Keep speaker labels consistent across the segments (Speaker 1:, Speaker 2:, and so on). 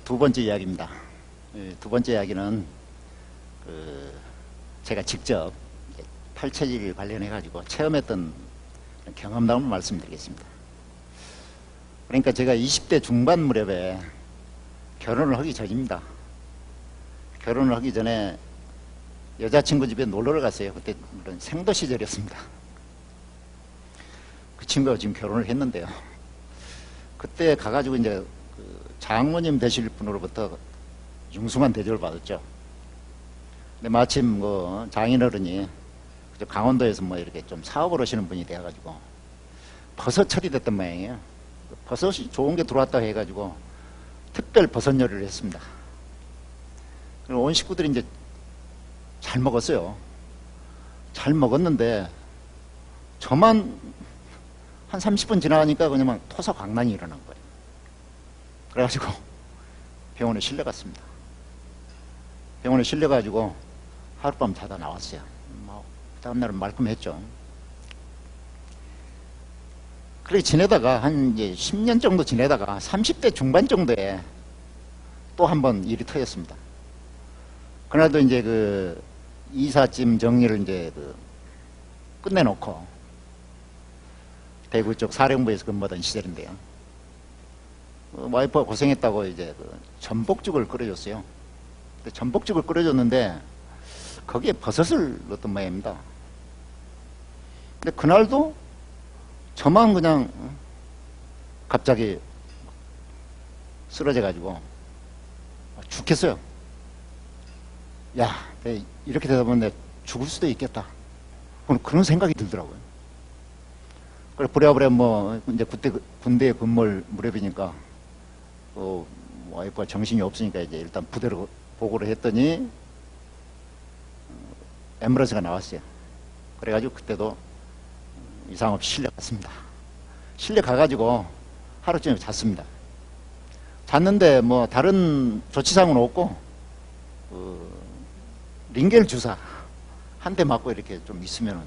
Speaker 1: 두 번째 이야기입니다. 두 번째 이야기는 제가 직접 팔체질 관련해 가지고 체험했던 경험담을 말씀드리겠습니다. 그러니까 제가 20대 중반 무렵에 결혼을 하기 전입니다. 결혼을 하기 전에 여자친구 집에 놀러를 갔어요. 그때 물론 생도 시절이었습니다. 그 친구가 지금 결혼을 했는데요. 그때 가가지고 이제 장모님 되실 분으로부터 융숭한 대접을 받았죠. 근데 마침 장인어른이 강원도에서 이렇게 좀 사업을 하시는 분이 돼가지고 버섯 처리됐던 모양이에요. 버섯이 좋은 게 들어왔다고 해가지고 특별 버섯 요리를 했습니다. 그리고 온 식구들이 이제 잘 먹었어요. 잘 먹었는데 저만 한 30분 지나가니까 그냥 막 토사광난이 일어난 거예요. 그래가지고 병원에 실려갔습니다. 병원에 실려가지고 하룻밤 자다 나왔어요. 다음날은 말끔했죠. 그렇게 지내다가 한 이제 10년 정도 지내다가 30대 중반 정도에 또 한 번 일이 터졌습니다. 그날도 이제 이삿짐 정리를 이제 끝내놓고 대구 쪽 사령부에서 근무하던 시절인데요. 와이프가 고생했다고 이제 전복죽을 끓여줬어요. 근데 전복죽을 끓여줬는데 거기에 버섯을 넣었던 모양입니다. 근데 그날도 저만 그냥 갑자기 쓰러져가지고 죽겠어요. 야, 이렇게 되다 보면 내가 죽을 수도 있겠다. 그런 생각이 들더라고요. 그래 부랴부랴 이제 그때 군대에 근무할 무렵이니까 와이프가 정신이 없으니까 이제 일단 부대로 보고를 했더니 앰뷸런스가 나왔어요. 그래가지고 그때도 이상 없이 실려갔습니다. 실려가가지고 하루 종일 잤습니다. 잤는데 다른 조치사항은 없고 링겔 주사 한 대 맞고 이렇게 좀 있으면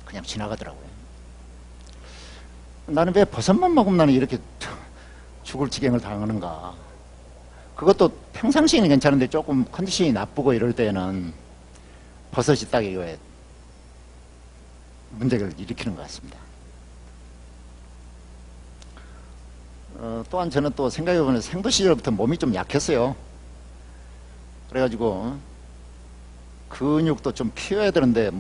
Speaker 1: 그냥 지나가더라고요. 나는 왜 버섯만 먹으면 나는 이렇게 죽을 지경을 당하는가. 그것도 평상시에는 괜찮은데 조금 컨디션이 나쁘고 이럴 때는 버섯이 딱 이거에 문제를 일으키는 것 같습니다. 또한 저는 또 생각해보면 생도 시절부터 몸이 좀 약했어요. 그래가지고 근육도 좀 키워야 되는데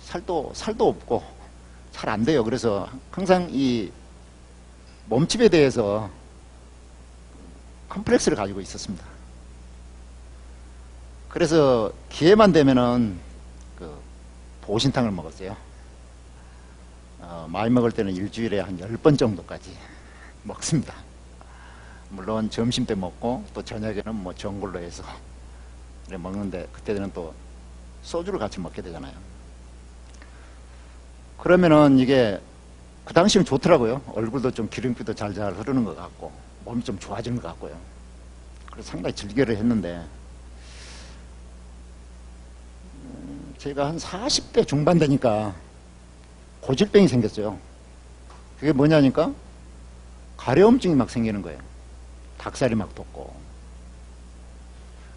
Speaker 1: 살도 없고 잘 안 돼요. 그래서 항상 이 몸집에 대해서 컴플렉스를 가지고 있었습니다. 그래서 기회만 되면은 보신탕을 먹었어요. 많이 먹을 때는 일주일에 한 10번 정도까지 먹습니다. 물론 점심 때 먹고 또 저녁에는 전골로 해서 그래 먹는데 그때는 또 소주를 같이 먹게 되잖아요. 그러면은 이게 그 당시는 좋더라고요. 얼굴도 좀 기름기도 잘잘 흐르는 것 같고 몸이 좀 좋아지는 것 같고요. 그래서 상당히 즐겨를 했는데 제가 한 40대 중반 되니까 고질병이 생겼어요. 그게 뭐냐니까 가려움증이 막 생기는 거예요. 닭살이 막 돋고.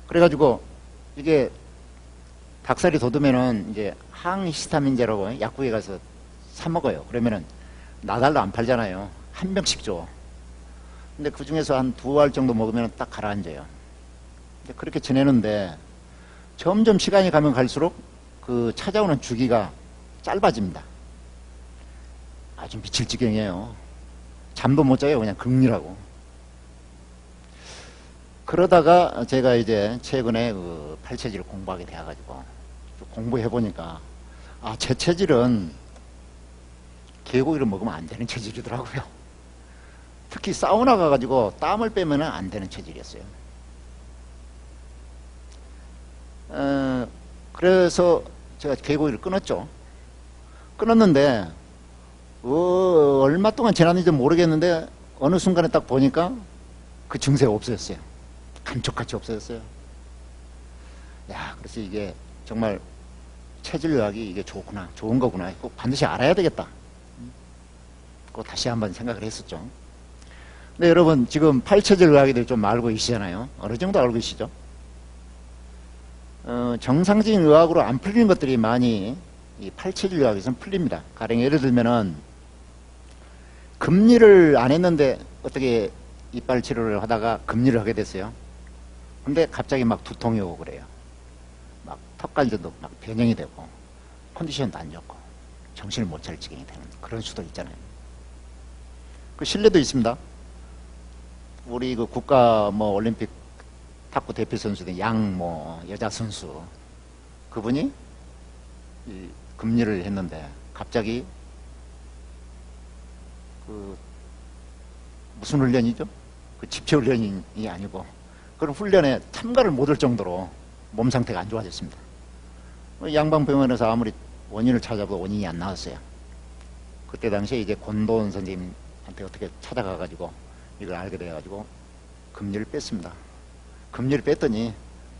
Speaker 1: 그래가지고 이게 닭살이 돋으면은 이제 항히스타민제라고 약국에 가서 사 먹어요. 그러면은 나달로 안 팔잖아요. 한 병씩 줘. 근데 그 중에서 한 2알 정도 먹으면 딱 가라앉아요. 그렇게 지내는데 점점 시간이 가면 갈수록 찾아오는 주기가 짧아집니다. 아주 미칠 지경이에요. 잠도 못 자요. 그냥 극리라고. 그러다가 제가 이제 최근에 팔체질을 공부하게 돼가지고 공부해보니까 제 체질은 개고기를 먹으면 안 되는 체질이더라고요. 특히 사우나 가가지고 땀을 빼면 안 되는 체질이었어요. 그래서 제가 개고기를 끊었죠. 끊었는데 얼마 동안 지났는지 모르겠는데 어느 순간에 딱 보니까 그 증세가 없어졌어요. 감쪽같이 없어졌어요. 야, 그래서 이게 정말 체질의학이 이게 좋구나, 좋은 거구나, 꼭 반드시 알아야 되겠다. 꼭 다시 한번 생각을 했었죠. 네, 여러분 지금 팔체질 의학에 대해 좀 알고 계시잖아요. 어느 정도 알고 계시죠? 정상적인 의학으로 안 풀리는 것들이 많이 이 팔체질 의학에서는 풀립니다. 가령 예를 들면은 금리를 안 했는데 어떻게 이빨 치료를 하다가 금리를 하게 됐어요. 근데 갑자기 막 두통이 오고 그래요. 막 턱관절도 막 변형이 되고 컨디션도 안 좋고 정신을 못 차릴 지경이 되는 그런 수도 있잖아요. 그 실례도 있습니다. 우리 그 국가 뭐 올림픽 탁구 대표 선수된 양 뭐 여자 선수 그분이 이 금리를 했는데 갑자기 그 무슨 훈련이죠? 그 집체 훈련이 아니고 그런 훈련에 참가를 못 할 정도로 몸 상태가 안 좋아졌습니다. 양방병원에서 아무리 원인을 찾아봐도 원인이 안 나왔어요. 그때 당시에 이제 권도원 선생님한테 어떻게 찾아가가지고 이걸 알게 돼가지고 금리를 뺐습니다. 금리를 뺐더니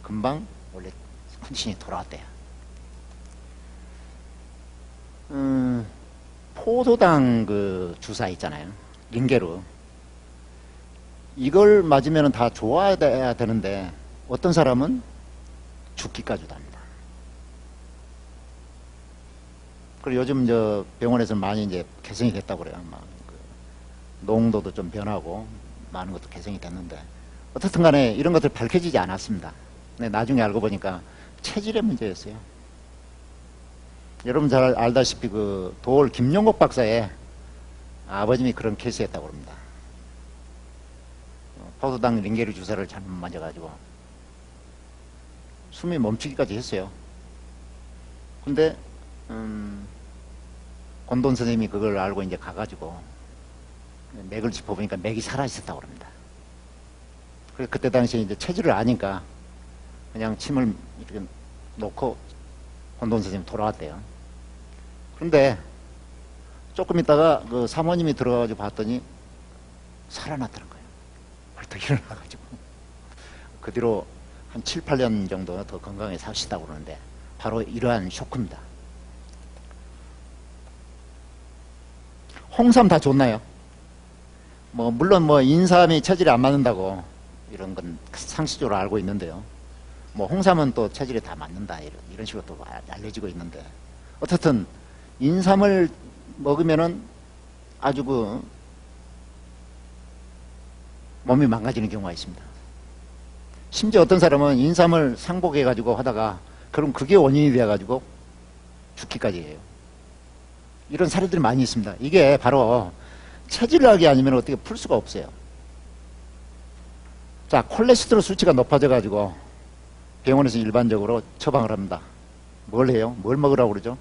Speaker 1: 금방 원래 컨디션이 돌아왔대요. 포도당 그 주사 있잖아요. 링게르. 이걸 맞으면 다 좋아야 되는데 어떤 사람은 죽기까지도 합니다. 그리고 요즘 저 병원에서 많이 이제 개선이 됐다고 그래요. 막 그 농도도 좀 변하고 많은 것도 개선이 됐는데 어떻든 간에 이런 것들 밝혀지지 않았습니다. 근데 나중에 알고 보니까 체질의 문제였어요. 여러분 잘 알다시피 그 도올 김용국 박사의 아버님이 그런 케이스였다고 합니다. 포도당 링게르 주사를 잘못 맞아가지고 숨이 멈추기까지 했어요. 근데 권돈 선생님이 그걸 알고 이제 가가지고 맥을 짚어보니까 맥이 살아있었다고 합니다. 그래서 그때 당시에 이제 체질을 아니까 그냥 침을 이렇게 놓고 권돈 선생님 돌아왔대요. 그런데 조금 있다가 그 사모님이 들어가가지고 봤더니 살아났다는 거예요. 벌떡 일어나가지고. 그 뒤로 한 7, 8년 정도 더 건강하게 사시다고 그러는데 바로 이러한 쇼크입니다. 홍삼 다 좋나요? 뭐 물론 뭐 인삼이 체질에 안 맞는다고 이런 건 상식적으로 알고 있는데요. 뭐 홍삼은 또 체질에 다 맞는다 이런 식으로 또 알려지고 있는데 어쨌든 인삼을 먹으면은 아주 그 몸이 망가지는 경우가 있습니다. 심지어 어떤 사람은 인삼을 상복해 가지고 하다가 그럼 그게 원인이 되어 가지고 죽기까지 해요. 이런 사례들이 많이 있습니다. 이게 바로 체질학이 아니면 어떻게 풀 수가 없어요. 자, 콜레스테롤 수치가 높아져 가지고 병원에서 일반적으로 처방을 합니다. 뭘 해요? 뭘 먹으라고 그러죠?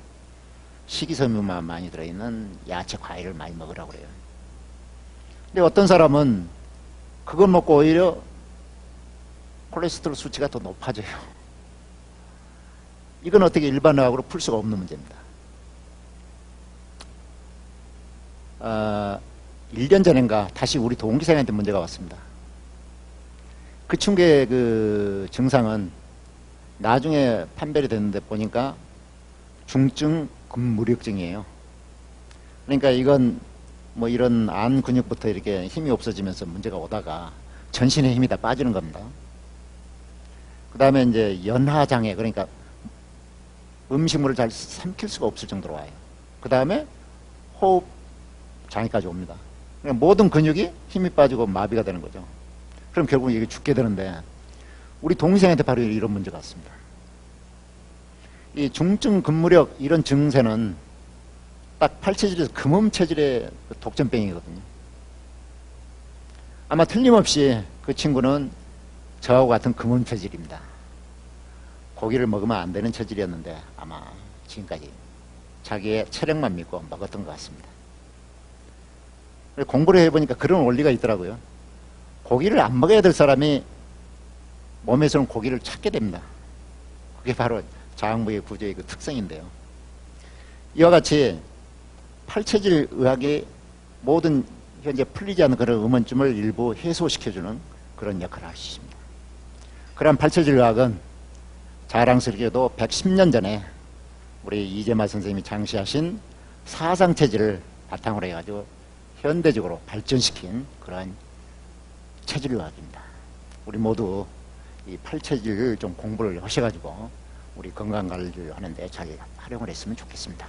Speaker 1: 식이섬유만 많이 들어있는 야채, 과일을 많이 먹으라고 그래요. 근데 어떤 사람은 그걸 먹고 오히려 콜레스테롤 수치가 더 높아져요. 이건 어떻게 일반의학으로 풀 수가 없는 문제입니다. 1년 전인가 다시 우리 동기생한테 문제가 왔습니다. 그 친구의 그 증상은 나중에 판별이 됐는데 보니까 중증 근무력증이에요. 그러니까 이건 뭐 이런 안 근육부터 이렇게 힘이 없어지면서 문제가 오다가 전신의 힘이 다 빠지는 겁니다. 그 다음에 이제 연하장애, 그러니까 음식물을 잘 삼킬 수가 없을 정도로 와요. 그 다음에 호흡 장애까지 옵니다. 그러니까 모든 근육이 힘이 빠지고 마비가 되는 거죠. 그럼 결국 이게 죽게 되는데 우리 동생한테 바로 이런 문제가 왔습니다. 이 중증 근무력 이런 증세는 딱 팔체질에서 금음체질의 독점병이거든요. 아마 틀림없이 그 친구는 저하고 같은 금음체질입니다. 고기를 먹으면 안 되는 체질이었는데 아마 지금까지 자기의 체력만 믿고 먹었던 것 같습니다. 공부를 해보니까 그런 원리가 있더라고요. 고기를 안 먹어야 될 사람이 몸에서는 고기를 찾게 됩니다. 그게 바로 자궁부의 구조의 그 특성인데요. 이와 같이 팔체질 의학의 모든 현재 풀리지 않는 그런 의문점을 일부 해소시켜주는 그런 역할을 할 수 있습니다. 그런 팔체질 의학은 자랑스럽게도 110년 전에 우리 이재마 선생님이 창시하신 사상체질을 바탕으로 해가지고 현대적으로 발전시킨 그러한 체질을 가집니다. 우리 모두 이 팔체질 좀 공부를 하셔가지고 우리 건강 관리를 하는데 잘 활용을 했으면 좋겠습니다.